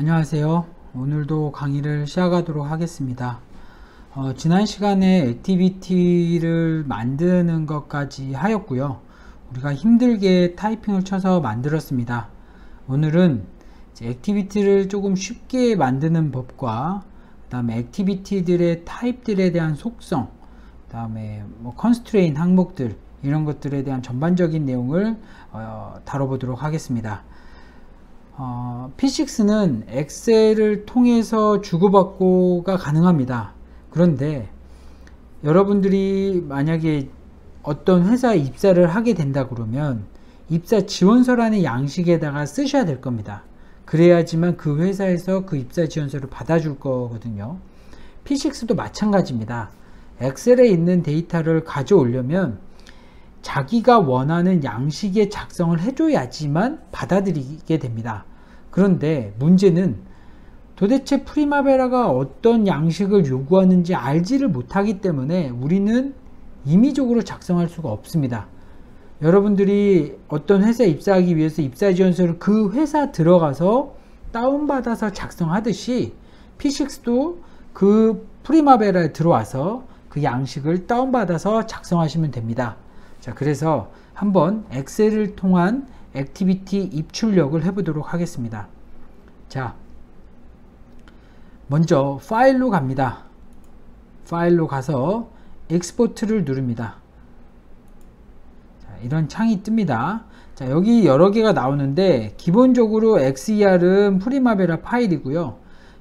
안녕하세요. 오늘도 강의를 시작하도록 하겠습니다. 지난 시간에 액티비티를 만드는 것까지 하였고요. 우리가 힘들게 타이핑을 쳐서 만들었습니다. 오늘은 이제 액티비티를 조금 쉽게 만드는 법과 그 다음에 액티비티들의 타입들에 대한 속성, 그 다음에 컨스트레인 항목들, 이런 것들에 대한 전반적인 내용을 다뤄보도록 하겠습니다. P6는 엑셀을 통해서 주고받고가 가능합니다. 그런데 여러분들이 만약에 어떤 회사에 입사를 하게 된다 그러면 입사 지원서라는 양식에다가 쓰셔야 될 겁니다. 그래야지만 그 회사에서 그 입사 지원서를 받아줄 거거든요. P6도 마찬가지입니다. 엑셀에 있는 데이터를 가져오려면 자기가 원하는 양식에 작성을 해줘야지만 받아들이게 됩니다. 그런데 문제는 도대체 프리마베라가 어떤 양식을 요구하는지 알지를 못하기 때문에 우리는 임의적으로 작성할 수가 없습니다. 여러분들이 어떤 회사에 입사하기 위해서 입사지원서를 그 회사 들어가서 다운받아서 작성하듯이 P6도 그 프리마베라에 들어와서 그 양식을 다운받아서 작성하시면 됩니다. 자, 그래서 한번 엑셀을 통한 액티비티 입출력을 해보도록 하겠습니다. 자, 먼저 파일로 갑니다. 파일로 가서 익스포트를 누릅니다. 자, 이런 창이 뜹니다. 자, 여기 여러 개가 나오는데 기본적으로 XER은 프리마베라 파일이고요.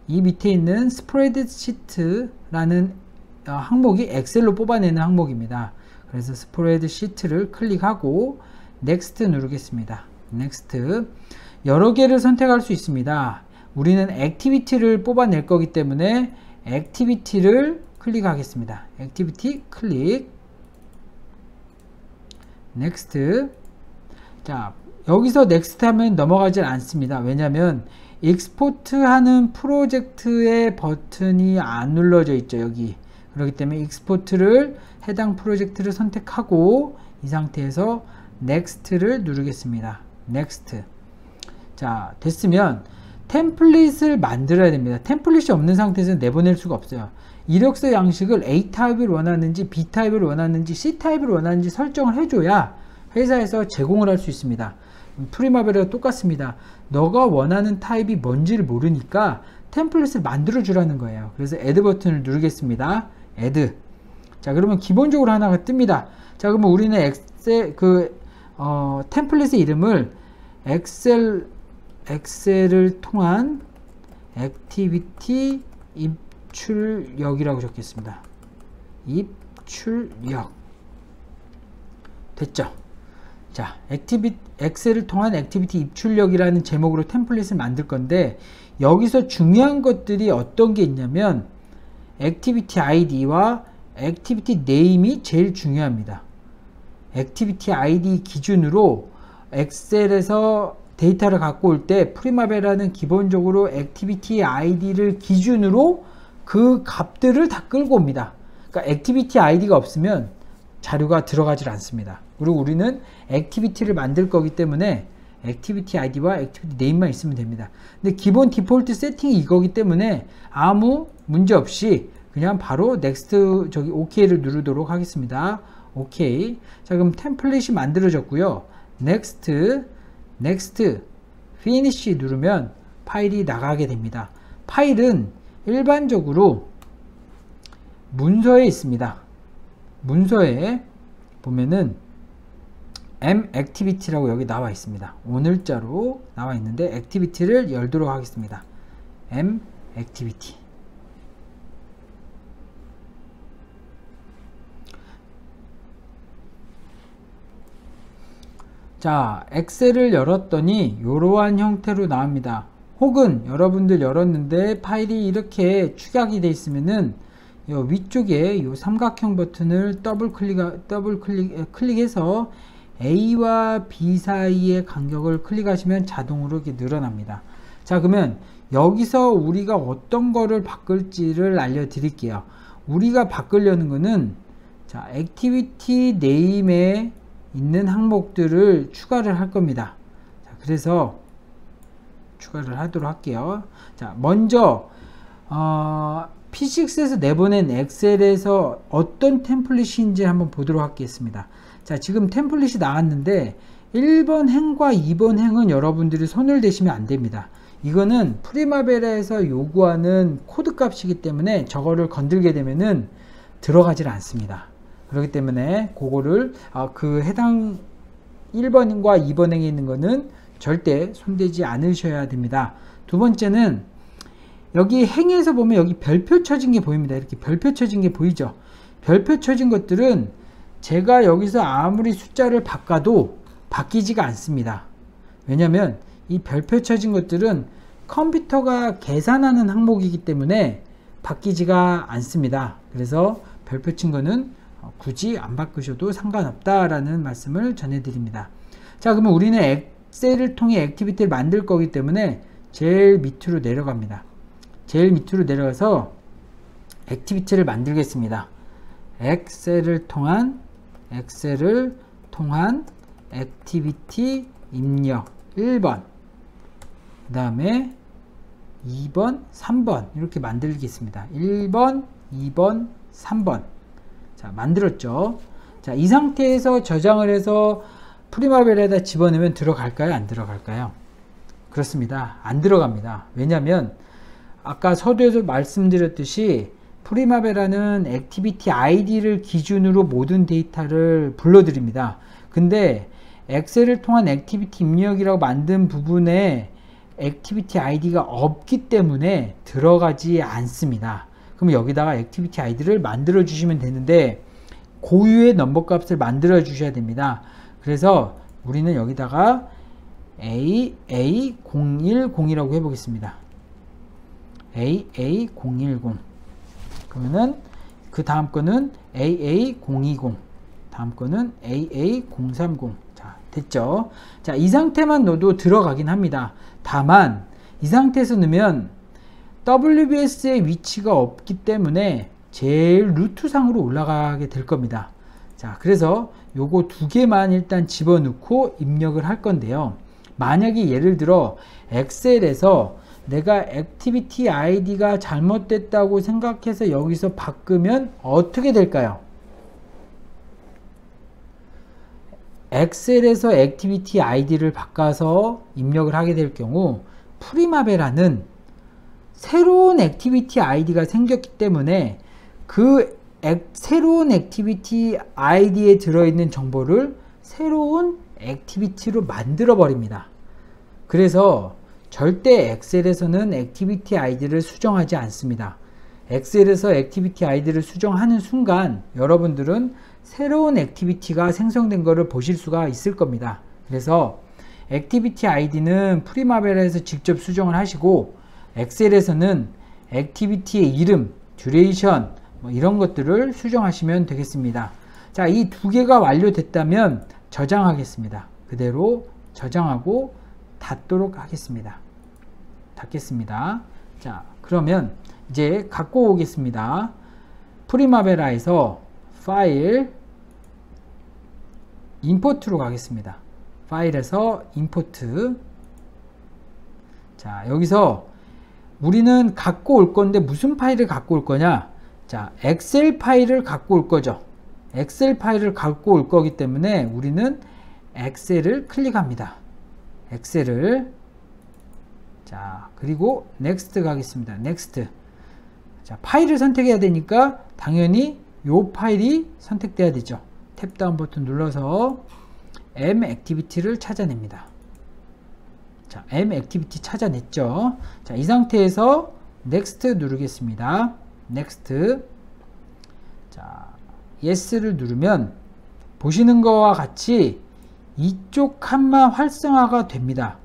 이 밑에 있는 스프레드시트라는 항목이 엑셀로 뽑아내는 항목입니다. 그래서 스프레드시트를 클릭하고 넥스트 누르겠습니다. 넥스트. 여러 개를 선택할 수 있습니다. 우리는 액티비티를 뽑아낼 거기 때문에 액티비티를 클릭하겠습니다. 액티비티 클릭. 넥스트. 자, 여기서 넥스트 하면 넘어가질 않습니다. 왜냐하면 익스포트 하는 프로젝트의 버튼이 안 눌러져 있죠. 여기. 그렇기 때문에 익스포트를 해당 프로젝트를 선택하고 이 상태에서 넥스트를 누르겠습니다. 넥스트. 자, 됐으면 템플릿을 만들어야 됩니다. 템플릿이 없는 상태에서 내보낼 수가 없어요. 이력서 양식을 A 타입을 원하는지 B 타입을 원하는지 C 타입을 원하는지 설정을 해줘야 회사에서 제공을 할 수 있습니다. 프리마베라가 똑같습니다. 너가 원하는 타입이 뭔지를 모르니까 템플릿을 만들어 주라는 거예요. 그래서 add 버튼을 누르겠습니다. add. 자, 그러면 기본적으로 하나가 뜹니다. 자, 그러면 우리는 엑셀 템플릿의 이름을 엑셀을 통한 액티비티 입출력이라고 적겠습니다. 입출력. 됐죠? 자, 엑셀을 통한 액티비티 입출력이라는 제목으로 템플릿을 만들 건데 여기서 중요한 것들이 어떤 게 있냐면 액티비티 아이디와 액티비티 네임이 제일 중요합니다. 액티비티 아이디 기준으로 엑셀에서 데이터를 갖고 올 때 프리마베라는 기본적으로 액티비티 아이디를 기준으로 그 값들을 다 끌고 옵니다. 그러니까 액티비티 아이디가 없으면 자료가 들어가질 않습니다. 그리고 우리는 액티비티를 만들 거기 때문에 액티비티 아이디와 액티비티 네임만 있으면 됩니다. 근데 기본 디폴트 세팅이 이거기 때문에 아무 문제 없이 그냥 바로 넥스트 OK를 누르도록 하겠습니다. 오케이. 자, 그럼 템플릿이 만들어졌고요. 넥스트, 피니시 누르면 파일이 나가게 됩니다. 파일은 일반적으로 문서에 있습니다. 문서에 보면은 M-액티비티라고 여기 나와 있습니다. 오늘자로 나와 있는데 액티비티를 열도록 하겠습니다. M-액티비티. 자, 엑셀을 열었더니 이러한 형태로 나옵니다. 혹은 여러분들 열었는데 파일이 이렇게 축약이 되어 있으면은 요 위쪽에 요 삼각형 버튼을 클릭해서 A와 B 사이의 간격을 클릭하시면 자동으로 이렇게 늘어납니다. 자, 그러면 여기서 우리가 어떤 거를 바꿀지를 알려드릴게요. 우리가 바꾸려는 거는 자, 액티비티 네임에 있는 항목들을 추가를 할 겁니다. 자, 그래서 추가를 하도록 할게요. 자, 먼저 P6에서 내보낸 엑셀에서 어떤 템플릿인지 한번 보도록 하겠습니다. 자, 지금 템플릿이 나왔는데 1번 행과 2번 행은 여러분들이 손을 대시면 안 됩니다. 이거는 프리마베라에서 요구하는 코드 값이기 때문에 저거를 건들게 되면은 들어가질 않습니다. 그렇기 때문에 그거를 그 해당 1번과 2번 행에 있는 거는 절대 손대지 않으셔야 됩니다. 두 번째는 여기 행에서 보면 여기 별표 쳐진 게 보입니다. 이렇게 별표 쳐진 게 보이죠? 별표 쳐진 것들은 제가 여기서 아무리 숫자를 바꿔도 바뀌지가 않습니다. 왜냐면 이 별표 쳐진 것들은 컴퓨터가 계산하는 항목이기 때문에 바뀌지가 않습니다. 그래서 별표 친 거는 굳이 안 바꾸셔도 상관없다라는 말씀을 전해드립니다. 자, 그러면 우리는 엑셀을 통해 액티비티를 만들 거기 때문에 제일 밑으로 내려갑니다. 제일 밑으로 내려가서 액티비티를 만들겠습니다. 엑셀을 통한 액티비티 입력 1번, 그 다음에 2번, 3번 이렇게 만들겠습니다. 1번, 2번, 3번. 자, 만들었죠. 자, 이 상태에서 저장을 해서 프리마베라에다 집어넣으면 들어갈까요? 안 들어갈까요? 그렇습니다. 안 들어갑니다. 왜냐면 아까 서두에서 말씀드렸듯이 프리마베라는 액티비티 아이디를 기준으로 모든 데이터를 불러드립니다. 근데 엑셀을 통한 액티비티 입력이라고 만든 부분에 액티비티 아이디가 없기 때문에 들어가지 않습니다. 그럼 여기다가 액티비티 아이디를 만들어 주시면 되는데 고유의 넘버 값을 만들어 주셔야 됩니다. 그래서 우리는 여기다가 AA010이라고 해보겠습니다. AA010. 그러면은 그 다음 거는 AA020, 다음 거는 AA030. 자, 됐죠? 자, 이 상태만 넣어도 들어가긴 합니다. 다만 이 상태에서 넣으면 WBS의 위치가 없기 때문에 제일 루트상으로 올라가게 될 겁니다. 자, 그래서 요거 두 개만 일단 집어넣고 입력을 할 건데요. 만약에 예를 들어 엑셀에서 내가 액티비티 아이디가 잘못됐다고 생각해서 여기서 바꾸면 어떻게 될까요? 엑셀에서 액티비티 아이디를 바꿔서 입력을 하게 될 경우 프리마베라는 새로운 액티비티 아이디가 생겼기 때문에 그 새로운 액티비티 아이디에 들어있는 정보를 새로운 액티비티로 만들어 버립니다. 그래서 절대 엑셀에서는 액티비티 아이디를 수정하지 않습니다. 엑셀에서 액티비티 아이디를 수정하는 순간 여러분들은 새로운 액티비티가 생성된 것을 보실 수가 있을 겁니다. 그래서 액티비티 아이디는 프리마베라에서 직접 수정을 하시고 엑셀에서는 액티비티의 이름, 듀레이션 뭐 이런 것들을 수정하시면 되겠습니다. 자, 이 두 개가 완료됐다면 저장하겠습니다. 그대로 저장하고 닫도록 하겠습니다. 닫겠습니다. 자, 그러면 이제 갖고 오겠습니다. 프리마베라에서 파일 임포트로 가겠습니다. 파일에서 임포트. 자, 여기서 우리는 갖고 올 건데 무슨 파일을 갖고 올 거냐? 자, 엑셀 파일을 갖고 올 거죠. 엑셀 파일을 갖고 올 거기 때문에 우리는 엑셀을 클릭합니다. 엑셀을. 자, 그리고 넥스트 가겠습니다. 넥스트. 자, 파일을 선택해야 되니까 당연히 요 파일이 선택돼야 되죠. 탭 다운 버튼 눌러서 M 액티비티를 찾아냅니다. 자, M 액티비티 찾아냈죠. 자, 이 상태에서 넥스트 누르겠습니다. 넥스트. 자, yes를 누르면 보시는 것과 같이 이쪽 칸만 활성화가 됩니다.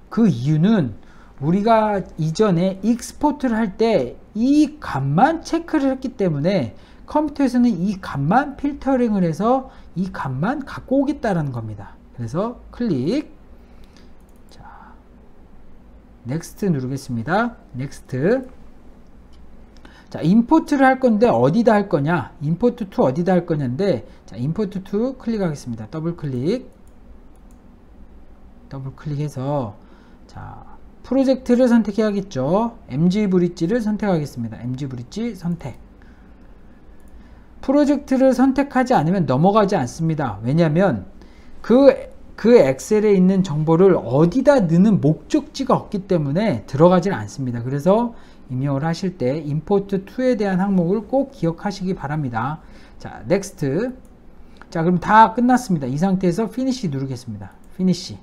그 이유는 우리가 이전에 익스포트를 할 때 이 값만 체크를 했기 때문에 컴퓨터에서는 이 값만 필터링을 해서 이 값만 갖고 오겠다라는 겁니다. 그래서 클릭. 자, 넥스트 누르겠습니다. 넥스트. 자, 임포트를 할 건데 어디다 할 거냐? 임포트 투 어디다 할 거냐인데, 자, 임포트 투 클릭하겠습니다. 더블 클릭. 더블 클릭해서, 자, 프로젝트를 선택해야겠죠. MG 브릿지를 선택하겠습니다. MG 브릿지 선택. 프로젝트를 선택하지 않으면 넘어가지 않습니다. 왜냐하면 그 엑셀에 있는 정보를 어디다 넣는 목적지가 없기 때문에 들어가질 않습니다. 그래서 입력을 하실 때 import to에 대한 항목을 꼭 기억하시기 바랍니다. 자, next. 자, 그럼 다 끝났습니다. 이 상태에서 finish 누르겠습니다. finish.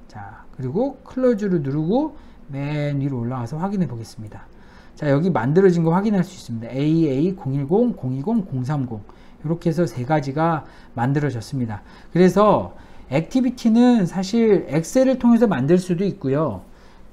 자, 그리고 close를 누르고 맨 위로 올라가서 확인해 보겠습니다. 자, 여기 만들어진 거 확인할 수 있습니다. AA010, 020, 030 이렇게 해서 세 가지가 만들어졌습니다. 그래서 액티비티는 사실 엑셀을 통해서 만들 수도 있고요.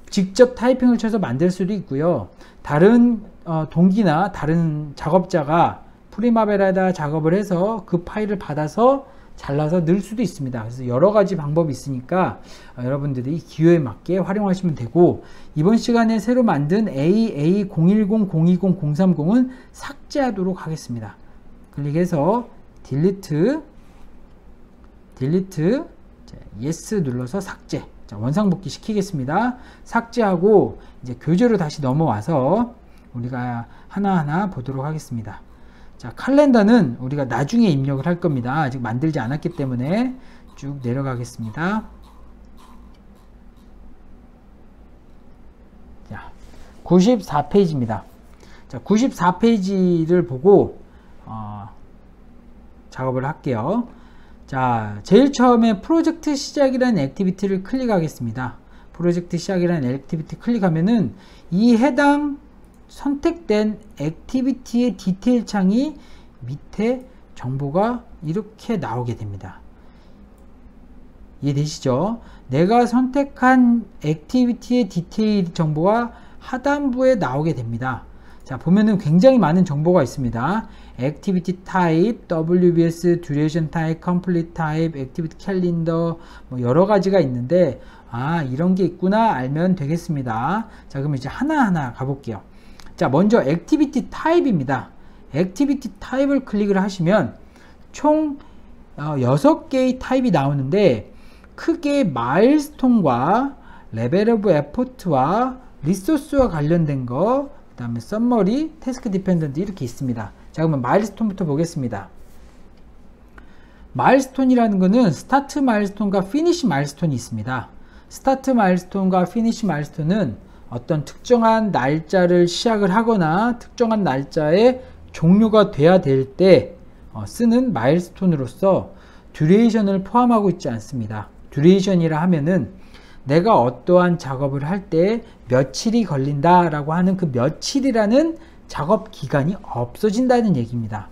직접 타이핑을 쳐서 만들 수도 있고요. 다른 동기나 다른 작업자가 프리마베라에다 작업을 해서 그 파일을 받아서 잘라서 넣을 수도 있습니다. 그래서 여러 가지 방법이 있으니까 여러분들이 기호에 맞게 활용하시면 되고, 이번 시간에 새로 만든 AA010, 020, 030은 삭제하도록 하겠습니다. 클릭해서 딜리트, yes 눌러서 삭제. 자, 원상복귀 시키겠습니다. 삭제하고 이제 교재로 다시 넘어와서 우리가 하나하나 보도록 하겠습니다. 자, 칼렌더는 우리가 나중에 입력을 할 겁니다. 아직 만들지 않았기 때문에 쭉 내려가겠습니다. 자, 94페이지입니다. 자, 94페이지를 보고 작업을 할게요. 자, 제일 처음에 프로젝트 시작이라는 액티비티를 클릭하겠습니다. 프로젝트 시작이라는 액티비티 클릭하면은 이 해당 선택된 액티비티의 디테일 창이 밑에 정보가 이렇게 나오게 됩니다. 이해되시죠? 내가 선택한 액티비티의 디테일 정보가 하단부에 나오게 됩니다. 자, 보면은 굉장히 많은 정보가 있습니다. 액티비티 타입, WBS, 듀레이션 타입, 컴플리트 타입, 액티비티 캘린더, 뭐 여러 가지가 있는데, 이런 게 있구나 알면 되겠습니다. 자, 그럼 이제 하나하나 가볼게요. 자, 먼저 액티비티 타입입니다. 액티비티 타입을 클릭을 하시면 총 6개의 타입이 나오는데, 크게 마일스톤과 레벨 오브 에포트와 리소스와 관련된 거, 그 다음에 썸머리, 태스크 디펜던트 이렇게 있습니다. 자, 그러면 마일스톤부터 보겠습니다. 마일스톤이라는 거는 스타트 마일스톤과 피니시 마일스톤이 있습니다. 스타트 마일스톤과 피니시 마일스톤은 어떤 특정한 날짜를 시작을 하거나 특정한 날짜에 종료가 돼야 될 때 쓰는 마일스톤으로서 듀레이션을 포함하고 있지 않습니다. 듀레이션이라 하면은 내가 어떠한 작업을 할 때 며칠이 걸린다 라고 하는 그 며칠이라는 작업 기간이 없어진다는 얘기입니다.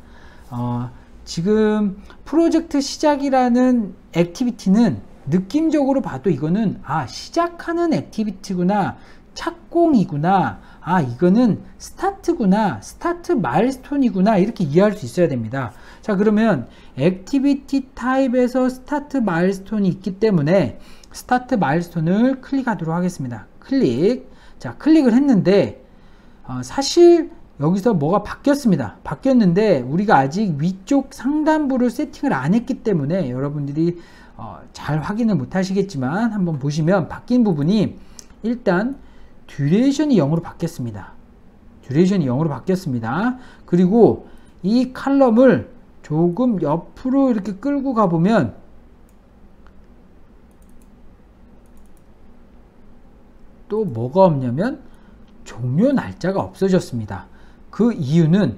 지금 프로젝트 시작이라는 액티비티는 느낌적으로 봐도 이거는 시작하는 액티비티구나, 착공이구나, 이거는 스타트구나, 스타트 마일스톤이구나, 이렇게 이해할 수 있어야 됩니다. 자, 그러면 액티비티 타입에서 스타트 마일스톤이 있기 때문에 스타트 마일스톤을 클릭하도록 하겠습니다. 클릭. 자, 클릭을 했는데 사실 여기서 뭐가 바뀌었습니다. 바뀌었는데 우리가 아직 위쪽 상단부를 세팅을 안 했기 때문에 여러분들이 잘 확인을 못 하시겠지만 한번 보시면 바뀐 부분이 일단 듀레이션이 0으로 바뀌었습니다. 듀레이션이 0으로 바뀌었습니다. 그리고 이 칼럼을 조금 옆으로 이렇게 끌고 가보면 또 뭐가 없냐면 종료 날짜가 없어졌습니다. 그 이유는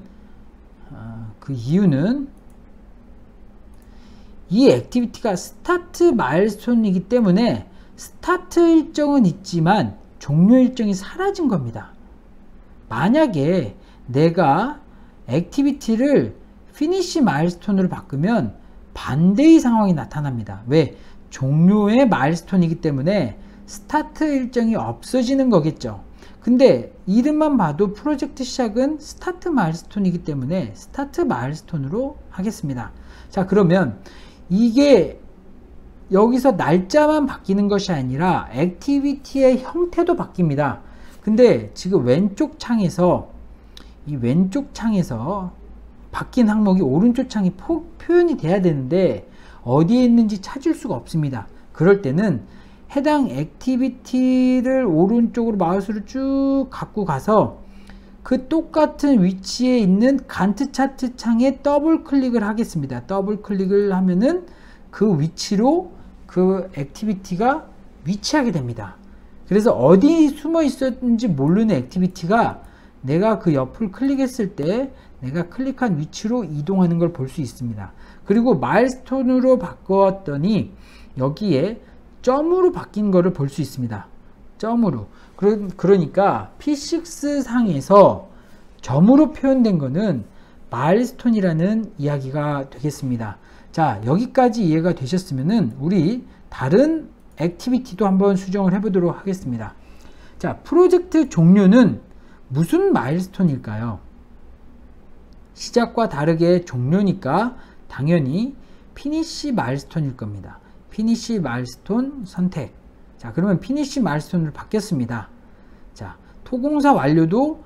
이 액티비티가 스타트 마일스톤이기 때문에 스타트 일정은 있지만 종료 일정이 사라진 겁니다. 만약에 내가 액티비티를 피니시 마일스톤으로 바꾸면 반대의 상황이 나타납니다. 왜? 종료의 마일스톤이기 때문에 스타트 일정이 없어지는 거겠죠. 근데 이름만 봐도 프로젝트 시작은 스타트 마일스톤이기 때문에 스타트 마일스톤으로 하겠습니다. 자, 그러면 이게 여기서 날짜만 바뀌는 것이 아니라 액티비티의 형태도 바뀝니다. 근데 지금 왼쪽 창에서 바뀐 항목이 오른쪽 창에 표현이 돼야 되는데 어디에 있는지 찾을 수가 없습니다. 그럴 때는 해당 액티비티를 오른쪽으로 마우스를 쭉 갖고 가서 그 똑같은 위치에 있는 간트 차트 창에 더블 클릭을 하겠습니다. 더블 클릭을 하면은 그 위치로 그 액티비티가 위치하게 됩니다. 그래서 어디 숨어 있었는지 모르는 액티비티가 내가 그 옆을 클릭했을 때 내가 클릭한 위치로 이동하는 걸 볼 수 있습니다. 그리고 마일스톤으로 바꿨더니 여기에 점으로 바뀐 거를 볼 수 있습니다. 점으로. 그러니까 P6 상에서 점으로 표현된 거는 마일스톤이라는 이야기가 되겠습니다. 자, 여기까지 이해가 되셨으면은 우리 다른 액티비티도 한번 수정을 해보도록 하겠습니다. 자, 프로젝트 종료는 무슨 마일스톤일까요? 시작과 다르게 종료니까 당연히 피니시 마일스톤일 겁니다. 피니시 마일스톤 선택. 자, 그러면 피니시 마일스톤으로 바뀌었습니다. 자, 토공사 완료도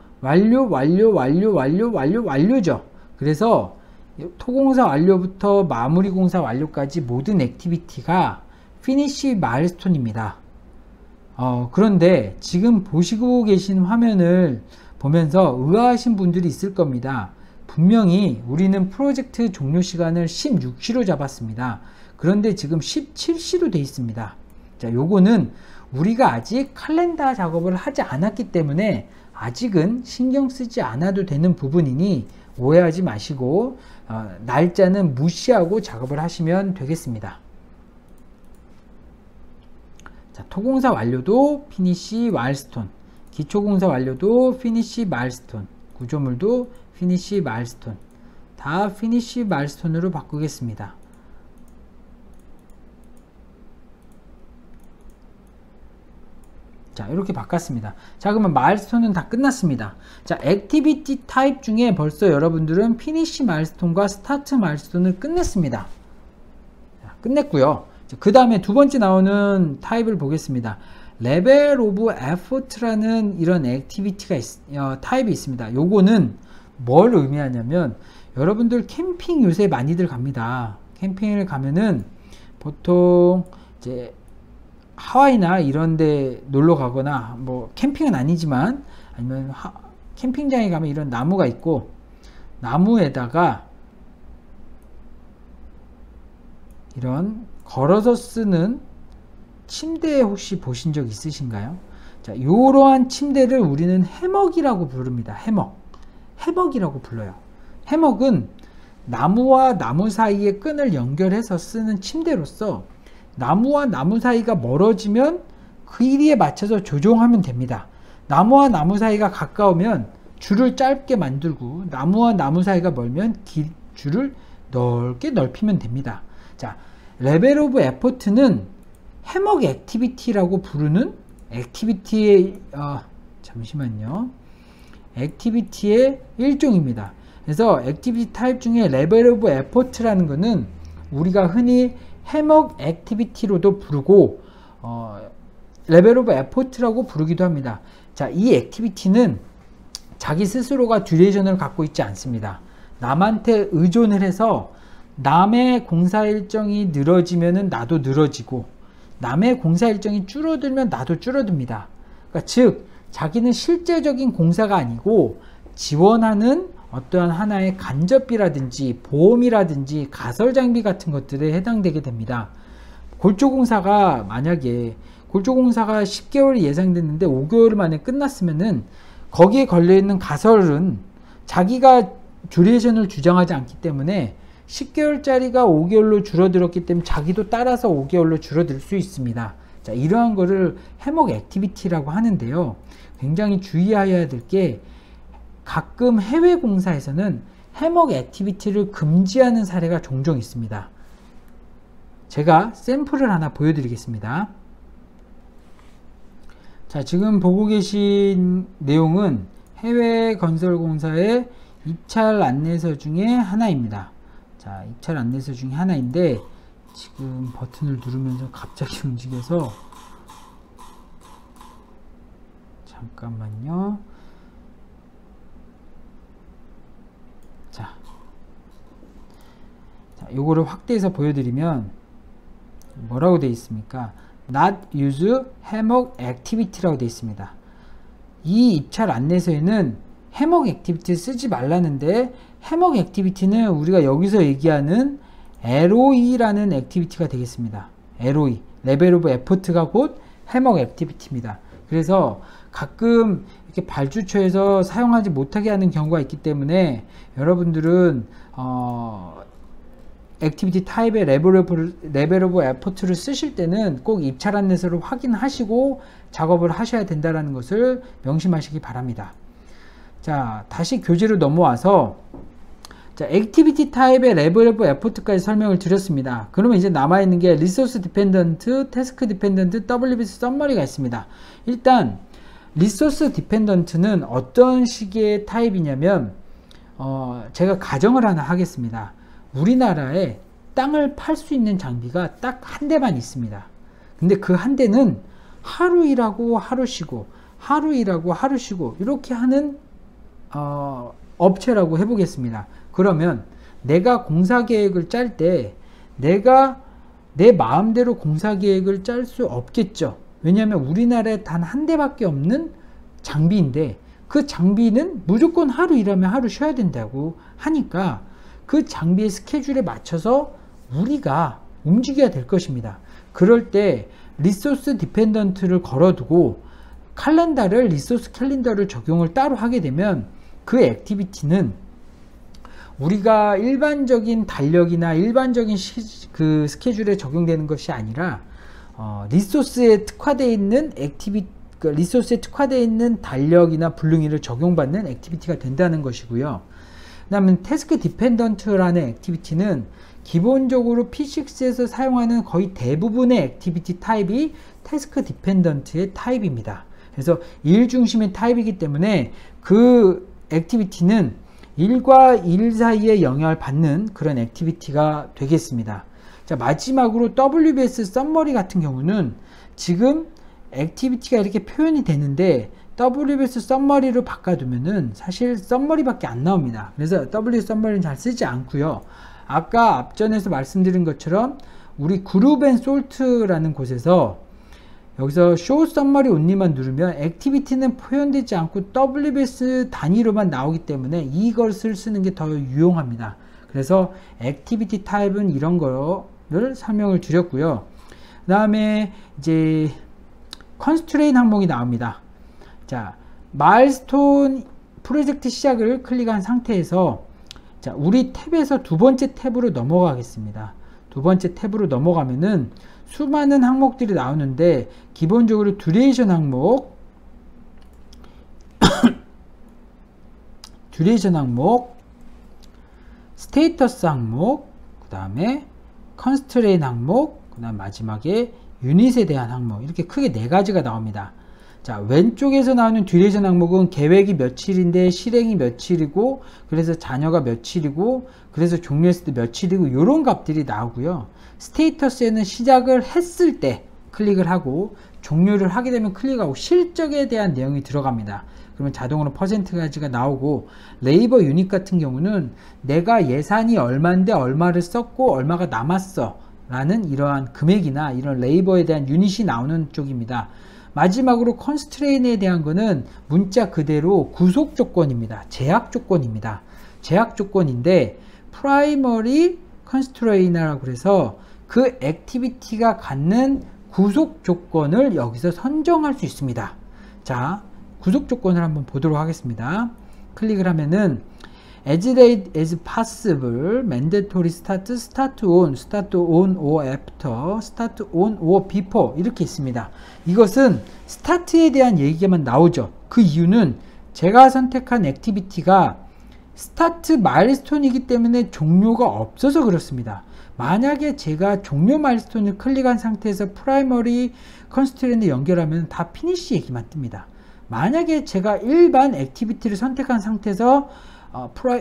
완료죠. 그래서 토공사 완료부터 마무리 공사 완료까지 모든 액티비티가 피니시 마일스톤입니다. 그런데 지금 보시고 계신 화면을 보면서 의아하신 분들이 있을 겁니다. 분명히 우리는 프로젝트 종료 시간을 16시로 잡았습니다. 그런데 지금 17시로 되어 있습니다. 자, 요거는 우리가 아직 칼렌더 작업을 하지 않았기 때문에 아직은 신경 쓰지 않아도 되는 부분이니 오해하지 마시고 날짜는 무시하고 작업을 하시면 되겠습니다. 자, 토공사 완료도 피니시 마일스톤, 기초공사 완료도 피니시 마일스톤, 구조물도 피니시 마일스톤, 다 피니시 마일스톤으로 바꾸겠습니다. 자, 이렇게 바꿨습니다. 자, 그러면 마일스톤은 다 끝났습니다. 자, 액티비티 타입 중에 벌써 여러분들은 피니시 마일스톤과 스타트 마일스톤을 끝냈습니다. 자, 끝냈고요. 그 다음에 두 번째 나오는 타입을 보겠습니다. 레벨 오브 에포트라는 이런 액티비티가 타입이 있습니다. 요거는 뭘 의미하냐면 여러분들 캠핑 요새 많이들 갑니다. 캠핑을 가면은 보통 이제 하와이나 이런데 놀러 가거나 뭐 캠핑은 아니지만 아니면 캠핑장에 가면 이런 나무가 있고 나무에다가 이런 걸어서 쓰는 침대 혹시 보신 적 있으신가요? 자, 이러한 침대를 우리는 해먹이라고 부릅니다. 해먹이라고 불러요. 해먹은 나무와 나무 사이에 끈을 연결해서 쓰는 침대로서 나무와 나무 사이가 멀어지면 그 길이에 맞춰서 조정하면 됩니다. 나무와 나무 사이가 가까우면 줄을 짧게 만들고 나무와 나무 사이가 멀면 줄을 넓게 넓히면 됩니다. 자, 레벨 오브 에포트는 해먹 액티비티라고 부르는 액티비티의 잠시만요. 액티비티의 일종입니다. 그래서 액티비티 타입 중에 레벨 오브 에포트라는 것은 우리가 흔히 해먹 액티비티로도 부르고 레벨 오브 에포트라고 부르기도 합니다. 자, 이 액티비티는 자기 스스로가 듀레이션을 갖고 있지 않습니다. 남한테 의존을 해서 남의 공사 일정이 늘어지면은 나도 늘어지고 남의 공사 일정이 줄어들면 나도 줄어듭니다. 그러니까 즉 자기는 실제적인 공사가 아니고 지원하는 어떠한 하나의 간접비라든지 보험이라든지 가설 장비 같은 것들에 해당되게 됩니다. 골조공사가 만약에 골조공사가 10개월이 예상됐는데 5개월 만에 끝났으면은 거기에 걸려있는 가설은 자기가 듀레이션을 주장하지 않기 때문에 10개월짜리가 5개월로 줄어들었기 때문에 자기도 따라서 5개월로 줄어들 수 있습니다. 자, 이러한 거를 해먹 액티비티라고 하는데요. 굉장히 주의해야 될 게 가끔 해외 공사에서는 해먹 액티비티를 금지하는 사례가 종종 있습니다. 제가 샘플을 하나 보여드리겠습니다. 자, 지금 보고 계신 내용은 해외 건설 공사의 입찰 안내서 중에 하나입니다. 자, 입찰 안내서 중에 하나인데 지금 버튼을 누르면서 갑자기 움직여서 잠깐만요. 자, 요거를 확대해서 보여드리면 뭐라고 되어 있습니까? not use 해먹 activity라고 되어 있습니다. 이 입찰 안내서에는 해먹 액티비티 쓰지 말라는데, 해먹 액티비티는 우리가 여기서 얘기하는 LOE라는 액티비티가 되겠습니다. LOE, 레벨 오브 에포트가 곧 해먹 액티비티입니다. 그래서 가끔 이렇게 발주처에서 사용하지 못하게 하는 경우가 있기 때문에 여러분들은 액티비티 타입의 레벨 오브 에포트를 쓰실 때는 꼭 입찰 안내서를 확인하시고 작업을 하셔야 된다는 것을 명심하시기 바랍니다. 자, 다시 교재로 넘어와서, 자, 액티비티 타입의 레벨 오브 에포트까지 설명을 드렸습니다. 그러면 이제 남아있는 게 리소스 디펜던트, 태스크 디펜던트, WBS 썸머리가 있습니다. 일단 리소스 디펜던트는 어떤 식의 타입이냐면, 제가 가정을 하나 하겠습니다. 우리나라에 땅을 팔 수 있는 장비가 딱 한 대만 있습니다. 근데 그 한 대는 하루 일하고 하루 쉬고, 하루 일하고 하루 쉬고, 이렇게 하는 업체라고 해보겠습니다. 그러면 내가 공사 계획을 짤 때 내가 내 마음대로 공사 계획을 짤 수 없겠죠. 왜냐하면 우리나라에 단 한 대밖에 없는 장비인데, 그 장비는 무조건 하루 일하면 하루 쉬어야 된다고 하니까 그 장비의 스케줄에 맞춰서 우리가 움직여야 될 것입니다. 그럴 때 리소스 디펜던트를 걸어두고 칼렌더를, 리소스 캘린더를 적용을 따로 하게 되면 그 액티비티는 우리가 일반적인 달력이나 일반적인 그 스케줄에 적용되는 것이 아니라 리소스에 특화되어 있는 리소스에 특화되어 있는 달력이나 불능이를 적용받는 액티비티가 된다는 것이고요. 그 다음에 태스크 디펜던트라는 액티비티는 기본적으로 P6에서 사용하는 거의 대부분의 액티비티 타입이 태스크 디펜던트의 타입입니다. 그래서 일 중심의 타입이기 때문에 그 액티비티는 일과 일 사이에 영향을 받는 그런 액티비티가 되겠습니다. 자, 마지막으로 WBS 썸머리 같은 경우는 지금 액티비티가 이렇게 표현이 되는데 WBS 썸머리로 바꿔두면은 사실 썸머리밖에 안 나옵니다. 그래서 WBS 썸머리는 잘 쓰지 않고요. 아까 앞전에서 말씀드린 것처럼 우리 그룹 앤 솔트라는 곳에서 여기서 show summary only만 누르면 액티비티는 표현되지 않고 WBS 단위로만 나오기 때문에 이것을 쓰는 게 더 유용합니다. 그래서 액티비티 타입은 이런 거를 설명을 드렸고요. 그 다음에 이제 constraint 항목이 나옵니다. 자, 마일스톤 프로젝트 시작을 클릭한 상태에서, 자, 우리 탭에서 두 번째 탭으로 넘어가겠습니다. 두 번째 탭으로 넘어가면은 수많은 항목들이 나오는데, 기본적으로 듀레이션 항목, 듀레이션 항목, 스테이터스 항목, 그 다음에 컨스트레인 항목, 그 다음 마지막에 유닛에 대한 항목, 이렇게 크게 네 가지가 나옵니다. 자, 왼쪽에서 나오는 듀레이션 항목은 계획이 며칠인데 실행이 며칠이고, 그래서 잔여가 며칠이고, 그래서 종료했을 때 며칠이고, 요런 값들이 나오고요. 스테이터스에는 시작을 했을 때 클릭을 하고, 종료를 하게 되면 클릭하고, 실적에 대한 내용이 들어갑니다. 그러면 자동으로 퍼센트까지가 나오고, 레이버 유닛 같은 경우는 내가 예산이 얼마인데 얼마를 썼고 얼마가 남았어 라는 이러한 금액이나 이런 레이버에 대한 유닛이 나오는 쪽입니다. 마지막으로 컨스트레인에 대한 거는 문자 그대로 구속 조건입니다. 제약 조건입니다. 제약 조건인데 프라이머리 컨스트레인이라고 그래서 그 액티비티가 갖는 구속 조건을 여기서 선정할 수 있습니다. 자, 구속 조건을 한번 보도록 하겠습니다. 클릭을 하면은 as late as possible, mandatory start, start on or after, start on or before 이렇게 있습니다. 이것은 스타트에 대한 얘기만 나오죠. 그 이유는 제가 선택한 액티비티가 스타트 마일스톤이기 때문에 종료가 없어서 그렇습니다. 만약에 제가 종료 마일스톤을 클릭한 상태에서 프라이머리 컨스트레인트 연결하면 다 피니시 얘기만 뜹니다. 만약에 제가 일반 액티비티를 선택한 상태에서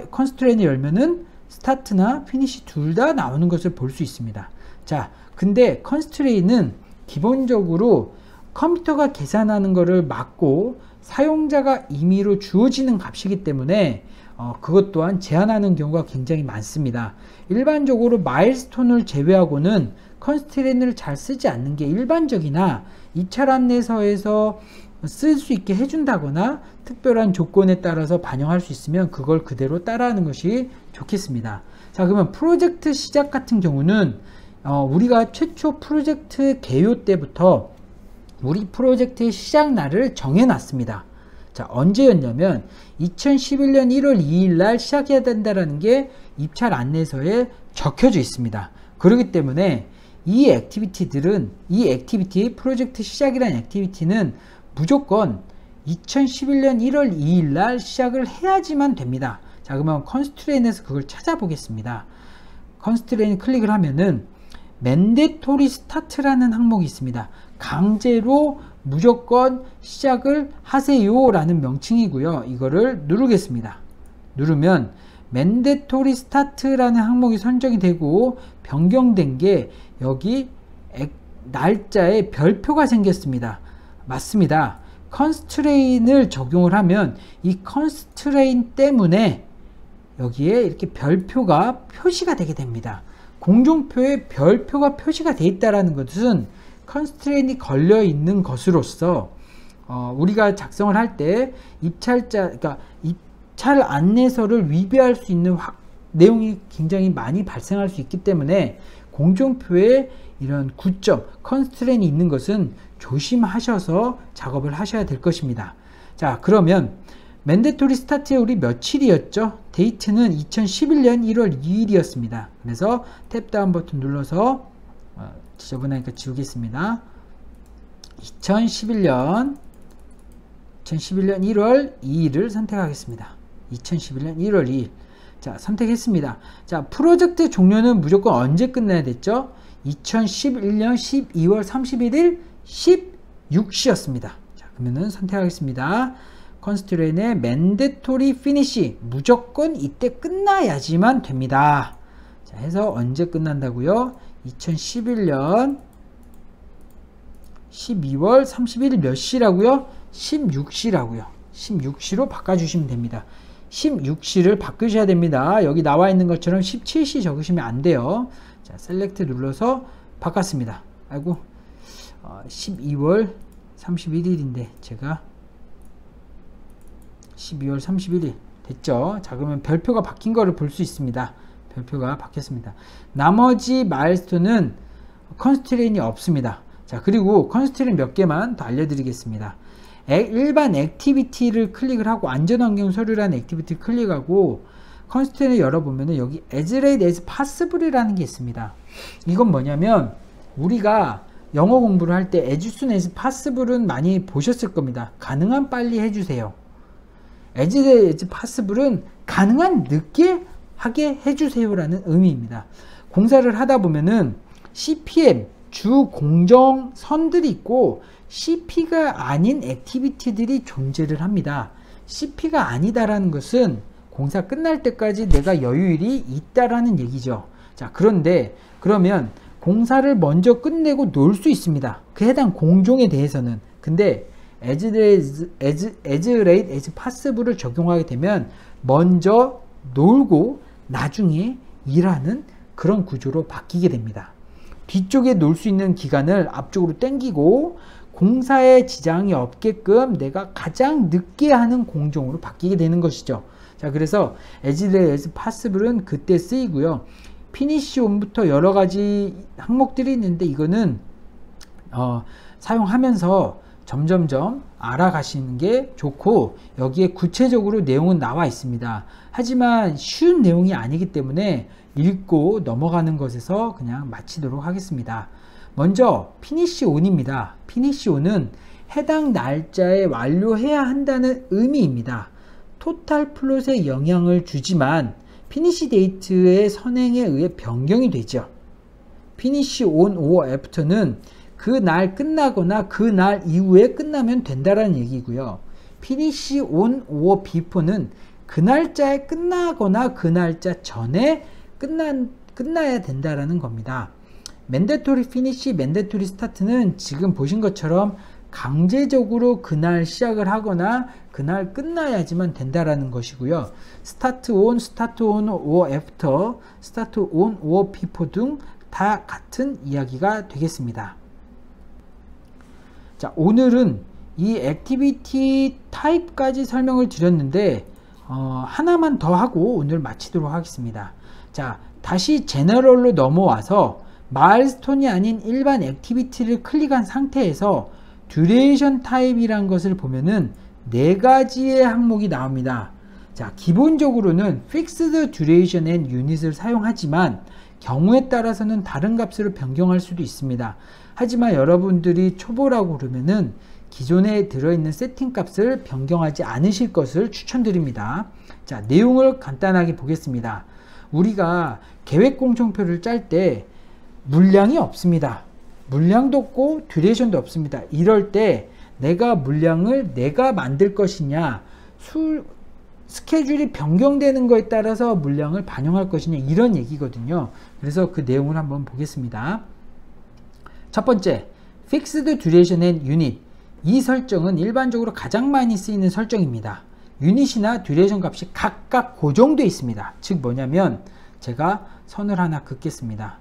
컨스트레인을 열면은 스타트나 피니시 둘 다 나오는 것을 볼 수 있습니다. 자, 근데 컨스트레인은 기본적으로 컴퓨터가 계산하는 것을 막고 사용자가 임의로 주어지는 값이기 때문에 그것 또한 제한하는 경우가 굉장히 많습니다. 일반적으로 마일스톤을 제외하고는 컨스트레인을 잘 쓰지 않는 게 일반적이나 입찰 안내서에서 쓸 수 있게 해준다거나 특별한 조건에 따라서 반영할 수 있으면 그걸 그대로 따라하는 것이 좋겠습니다. 자, 그러면 프로젝트 시작 같은 경우는 우리가 최초 프로젝트 개요 때부터 우리 프로젝트의 시작 날을 정해놨습니다. 자, 언제였냐면 2011년 1월 2일 날 시작해야 된다라는 게 입찰 안내서에 적혀져 있습니다. 그렇기 때문에 이 액티비티 프로젝트 시작이라는 액티비티는 무조건 2011년 1월 2일 날 시작을 해야지만 됩니다. 자, 그러면 컨스트레인에서 그걸 찾아보겠습니다. 컨스트레인 클릭을 하면은 맨데토리 스타트라는 항목이 있습니다. 강제로 무조건 시작을 하세요 라는 명칭이고요. 이거를 누르겠습니다. 누르면 맨데토리 스타트라는 항목이 선정이 되고 변경된 게 여기 날짜에 별표가 생겼습니다. 맞습니다. 컨스트레인을 적용을 하면 이 컨스트레인 때문에 여기에 이렇게 별표가 표시가 되게 됩니다. 공종표에 별표가 표시가 되어 있다는 것은 컨스트레인이 걸려 있는 것으로서 우리가 작성을 할 때 그러니까 입찰 안내서를 위배할 수 있는 내용이 굉장히 많이 발생할 수 있기 때문에 공종표에 이런 구점, 컨스트레인이 있는 것은 조심하셔서 작업을 하셔야 될 것입니다. 자, 그러면 맨데토리 스타트에 우리 며칠이었죠? 데이트는 2011년 1월 2일이었습니다. 그래서 탭 다운 버튼 눌러서 지저분하니까 지우겠습니다. 2011년 1월 2일을 선택하겠습니다. 2011년 1월 2일. 자, 선택했습니다. 자, 프로젝트 종료는 무조건 언제 끝나야 됐죠? 2011년 12월 31일 16시였습니다. 자, 그러면은 선택하겠습니다. 컨스트레인의 맨데토리 피니시 무조건 이때 끝나야지만 됩니다. 자, 해서 언제 끝난다고요? 2011년 12월 31일 몇 시라고요? 16시라고요. 16시로 바꿔주시면 됩니다. 16시를 바꾸셔야 됩니다. 여기 나와 있는 것처럼 17시 적으시면 안 돼요. 자, 셀렉트 눌러서 바꿨습니다. 아이고, 12월 31일인데 제가 12월 31일 됐죠? 자, 그러면 별표가 바뀐 거를 볼 수 있습니다. 별표가 바뀌었습니다. 나머지 마일스톤은 컨스트레인이 없습니다. 자, 그리고 컨스트레인 몇 개만 더 알려드리겠습니다. 일반 액티비티를 클릭을 하고 안전환경 서류라는 액티비티를 클릭하고 컨스트레인을 열어보면은 여기 as late as possible이라는 게 있습니다. 이건 뭐냐면 우리가 영어 공부를 할 때 as soon as possible은 많이 보셨을 겁니다. 가능한 빨리 해주세요. as late as possible은 가능한 늦게 하게 해주세요라는 의미입니다. 공사를 하다 보면은 CPM 주 공정선들이 있고 CP가 아닌 액티비티들이 존재를 합니다. CP가 아니다라는 것은 공사 끝날 때까지 내가 여유일이 있다라는 얘기죠. 자, 그런데 그러면 공사를 먼저 끝내고 놀 수 있습니다. 그 해당 공종에 대해서는. 근데 as late as possible을 적용하게 되면 먼저 놀고 나중에 일하는 그런 구조로 바뀌게 됩니다. 뒤쪽에 놀 수 있는 기간을 앞쪽으로 당기고 공사에 지장이 없게끔 내가 가장 늦게 하는 공종으로 바뀌게 되는 것이죠. 자, 그래서 as late as possible은 그때 쓰이고요. finish on부터 여러 가지 항목들이 있는데 이거는 사용하면서 점점점 알아가시는 게 좋고 여기에 구체적으로 내용은 나와 있습니다. 하지만 쉬운 내용이 아니기 때문에 읽고 넘어가는 것에서 그냥 마치도록 하겠습니다. 먼저 finish on입니다. finish on은 해당 날짜에 완료해야 한다는 의미입니다. 토탈 플롯에 영향을 주지만 finish date의 선행에 의해 변경이 되죠. finish on or after는 그 날 끝나거나 그 날 이후에 끝나면 된다라는 얘기고요. finish on or before는 그 날짜에 끝나거나 그 날짜 전에 끝나야 된다라는 겁니다. mandatory finish, mandatory start는 지금 보신 것처럼 강제적으로 그날 시작을 하거나 그날 끝나야지만 된다라는 것이고요. start on or after, start on or before 등 다 같은 이야기가 되겠습니다. 자, 오늘은 이 액티비티 타입까지 설명을 드렸는데 하나만 더 하고 오늘 마치도록 하겠습니다. 자, 다시 제너럴로 넘어와서 마일스톤이 아닌 일반 액티비티를 클릭한 상태에서 듀레이션 타입이란 것을 보면은 4가지의 항목이 나옵니다. 자, 기본적으로는 Fixed Duration and Unit을 사용하지만 경우에 따라서는 다른 값으로 변경할 수도 있습니다. 하지만 여러분들이 초보라고 그러면은 기존에 들어있는 세팅 값을 변경하지 않으실 것을 추천드립니다. 자, 내용을 간단하게 보겠습니다. 우리가 계획 공정표를 짤 때 물량이 없습니다. 물량도 없고 듀레이션도 없습니다. 이럴 때 내가 물량을 내가 만들 것이냐, 스케줄이 변경되는 것에 따라서 물량을 반영할 것이냐, 이런 얘기거든요. 그래서 그 내용을 한번 보겠습니다. 첫 번째, Fixed Duration and Unit. 이 설정은 일반적으로 가장 많이 쓰이는 설정입니다. 유닛이나 듀레이션 값이 각각 고정되어 있습니다. 즉 뭐냐면 제가 선을 하나 긋겠습니다.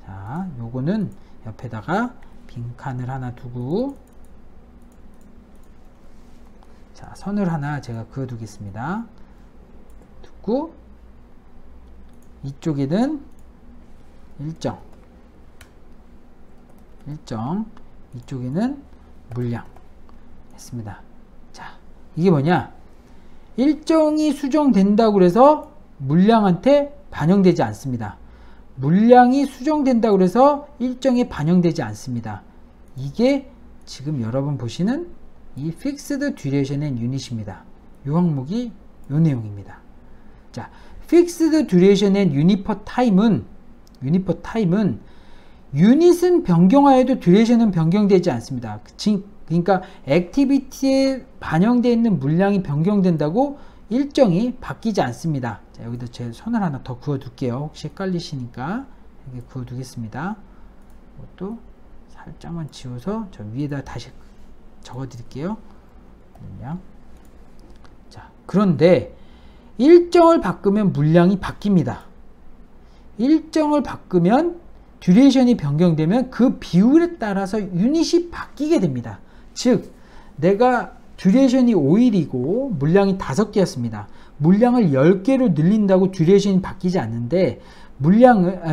자, 요거는 옆에다가 빈칸을 하나 두고, 자, 선을 하나 제가 그어 두겠습니다. 두고 이쪽에는 일정, 이쪽에는 물량 했습니다. 자, 이게 뭐냐, 일정이 수정된다고 해서 물량한테 반영되지 않습니다. 물량이 수정된다고 해서 일정에 반영되지 않습니다. 이게 지금 여러분 보시는 이 Fixed Duration and Unit입니다. 이 항목이 이 내용입니다. 자, Fixed Duration and Unit per Time은 유닛은 변경하여도 듀레이션은 변경되지 않습니다. 그러니까 액티비티에 반영되어 있는 물량이 변경된다고 일정이 바뀌지 않습니다. 자, 여기다 제 선을 하나 더 그어 둘게요. 혹시 헷갈리시니까 이렇게 그어 두겠습니다. 이것도 살짝만 지워서 저 위에다 다시 적어 드릴게요. 물량. 자, 그런데 일정을 바꾸면 물량이 바뀝니다. 일정을 바꾸면 듀레이션이 변경되면 그 비율에 따라서 유닛이 바뀌게 됩니다. 즉, 내가 듀레이션이 5일이고 물량이 5개였습니다. 물량을 10개로 늘린다고 듀레이션이 바뀌지 않는데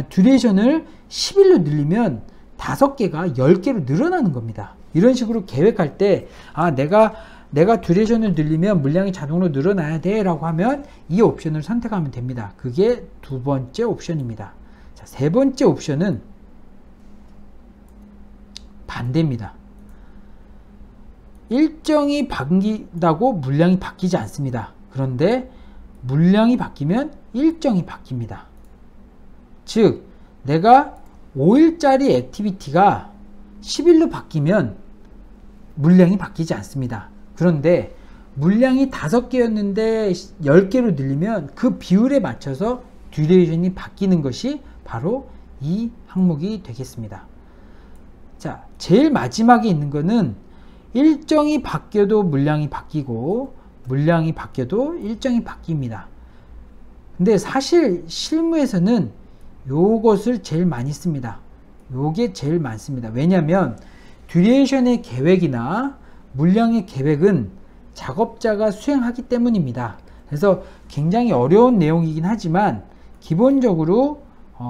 듀레이션을 10일로 늘리면 5개가 10개로 늘어나는 겁니다. 이런 식으로 계획할 때 내가 듀레이션을 늘리면 물량이 자동으로 늘어나야 돼 라고 하면 이 옵션을 선택하면 됩니다. 그게 두 번째 옵션입니다. 자, 세 번째 옵션은 반대입니다. 일정이 바뀐다고 물량이 바뀌지 않습니다. 그런데 물량이 바뀌면 일정이 바뀝니다. 즉, 내가 5일짜리 액티비티가 10일로 바뀌면 물량이 바뀌지 않습니다. 그런데 물량이 5개였는데 10개로 늘리면 그 비율에 맞춰서 듀레이션이 바뀌는 것이 바로 이 항목이 되겠습니다. 자, 제일 마지막에 있는 거는 일정이 바뀌어도 물량이 바뀌고 물량이 바뀌어도 일정이 바뀝니다. 근데 사실 실무에서는 요것을 제일 많이 씁니다. 요게 제일 많습니다. 왜냐하면 듀레이션의 계획이나 물량의 계획은 작업자가 수행하기 때문입니다. 그래서 굉장히 어려운 내용이긴 하지만 기본적으로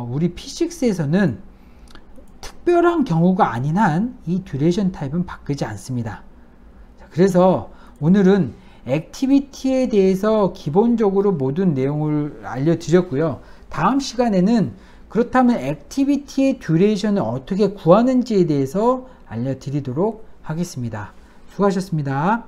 우리 P6에서는 특별한 경우가 아닌 한 이 듀레이션 타입은 바뀌지 않습니다. 그래서 오늘은 액티비티에 대해서 기본적으로 모든 내용을 알려드렸고요. 다음 시간에는 그렇다면 액티비티의 듀레이션을 어떻게 구하는지에 대해서 알려드리도록 하겠습니다. 수고하셨습니다.